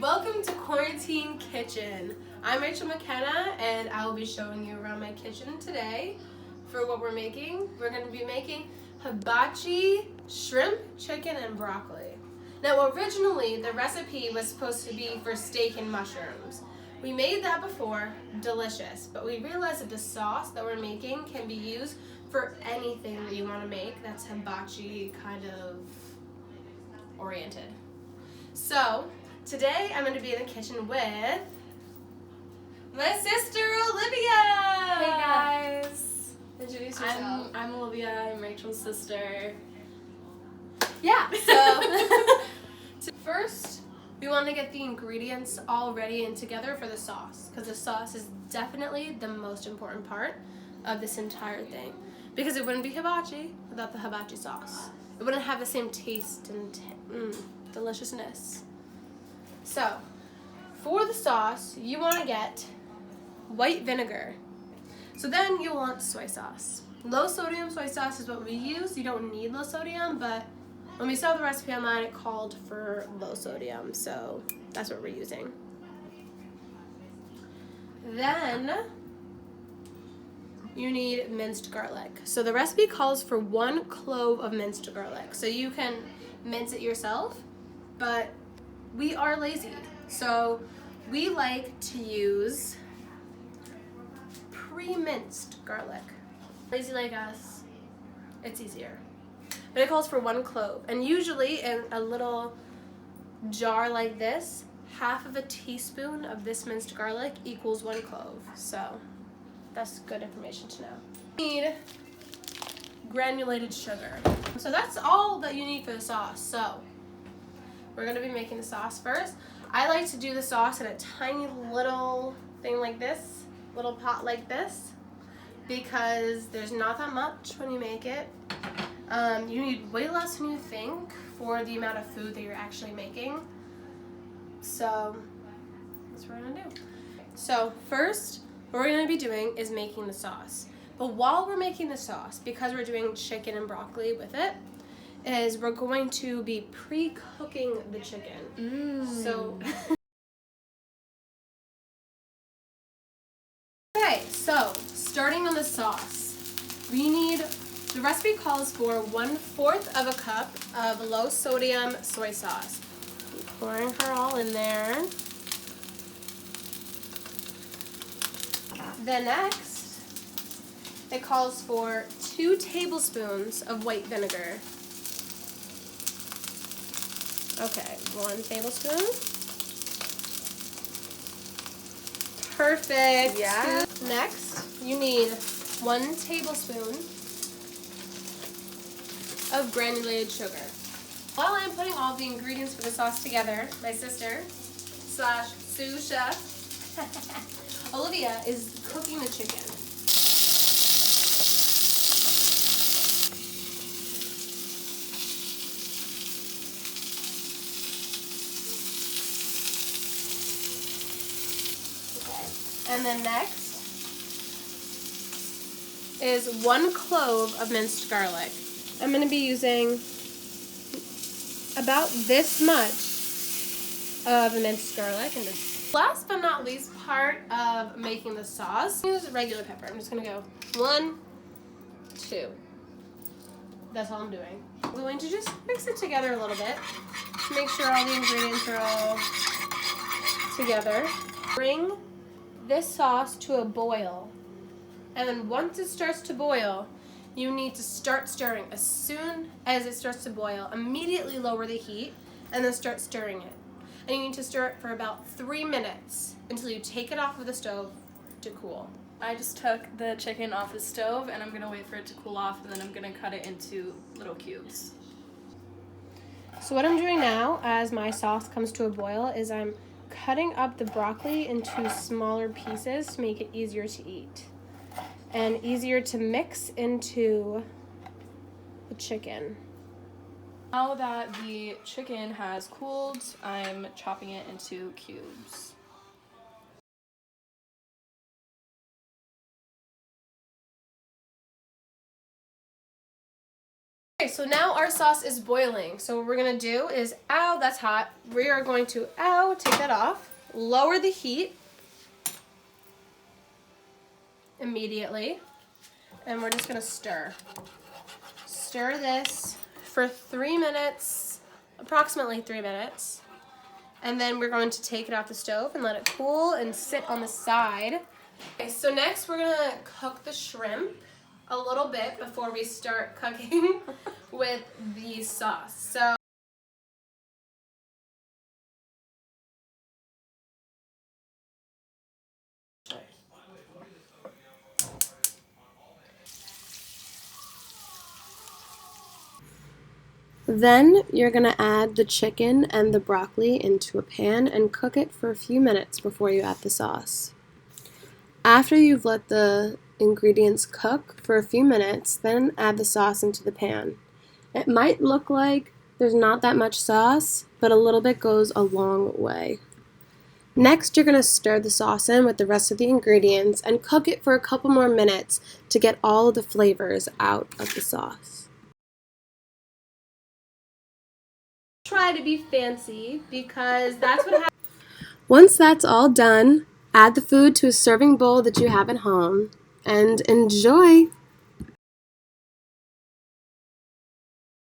Welcome to Quarantine Kitchen. I'm Rachel McKenna and I will be showing you around my kitchen today for what we're making. We're going to be making hibachi shrimp, chicken, and broccoli. Now originally the recipe was supposed to be for steak and mushrooms. We made that before, delicious, but we realized that the sauce that we're making can be used for anything that you want to make that's hibachi kind of oriented. So today I'm going to be in the kitchen with my sister Olivia. Hey guys. Introduce yourself. I'm Olivia. I'm Rachel's sister. Yeah, so first we want to get the ingredients all ready and together for the sauce, because the sauce is definitely the most important part of this entire thing, because it wouldn't be hibachi without the hibachi sauce. It wouldn't have the same taste and deliciousness. So for the sauce you want to get white vinegar. So then you'll want soy sauce. Low sodium soy sauce is what we use. You don't need low sodium, but when we saw the recipe online, it called for low sodium, so that's what we're using. Then you need minced garlic. So the recipe calls for 1 clove of minced garlic. So you can mince it yourself, but we are lazy. So we like to use pre-minced garlic. Lazy like us, it's easier. But it calls for 1 clove. And usually in a little jar like this, half of a teaspoon of this minced garlic equals 1 clove. So that's good information to know. You need granulated sugar. So that's all that you need for the sauce. So we're gonna be making the sauce first. I like to do the sauce in a tiny little thing like this, little pot like this, because there's not that much when you make it. You need way less than you think for the amount of food that you're actually making. So that's what we're gonna do. So first, what we're gonna be doing is making the sauce. But while we're making the sauce, because we're doing chicken and broccoli with it, is we're going to be pre-cooking the chicken. So okay, so starting on the sauce, we need, the recipe calls for 1/4 of a cup of low sodium soy sauce. Pouring her all in there. Then next, it calls for 2 tablespoons of white vinegar. Okay, 1 tablespoon. Perfect. Yeah. Next, you need 1 tablespoon of granulated sugar. While I'm putting all the ingredients for the sauce together, my sister / sous chef Olivia is cooking the chicken. And then next is 1 clove of minced garlic. I'm going to be using about this much of minced garlic. And this. Last but not least part of making the sauce, use regular pepper. I'm just going to go 1, 2. That's all I'm doing. I'm going to just mix it together a little bit. Make sure all the ingredients are all together. Bring this sauce to a boil, and then once it starts to boil, you need to start stirring. As soon as it starts to boil, immediately lower the heat and then start stirring it. And you need to stir it for about 3 minutes until you take it off of the stove to cool. I just took the chicken off the stove and I'm gonna wait for it to cool off, and then I'm gonna cut it into little cubes. So what I'm doing now, as my sauce comes to a boil, is I'm cutting up the broccoli into smaller pieces to make it easier to eat and easier to mix into the chicken. Now that the chicken has cooled, I'm chopping it into cubes. Okay, so now our sauce is boiling. So what we're gonna do is, ow, that's hot. We are going to, take that off, lower the heat immediately, and we're just gonna stir. Stir this for 3 minutes, approximately 3 minutes, and then we're going to take it off the stove and let it cool and sit on the side. Okay, so next we're gonna cook the shrimp a little bit before we start cooking with the sauce. So then you're going to add the chicken and the broccoli into a pan and cook it for a few minutes before you add the sauce. After you've let the ingredients cook for a few minutes, then add the sauce into the pan. It might look like there's not that much sauce, but a little bit goes a long way. Next, you're going to stir the sauce in with the rest of the ingredients and cook it for a couple more minutes to get all of the flavors out of the sauce. Try to be fancy because that's what happens. Once that's all done, add the food to a serving bowl that you have at home and enjoy.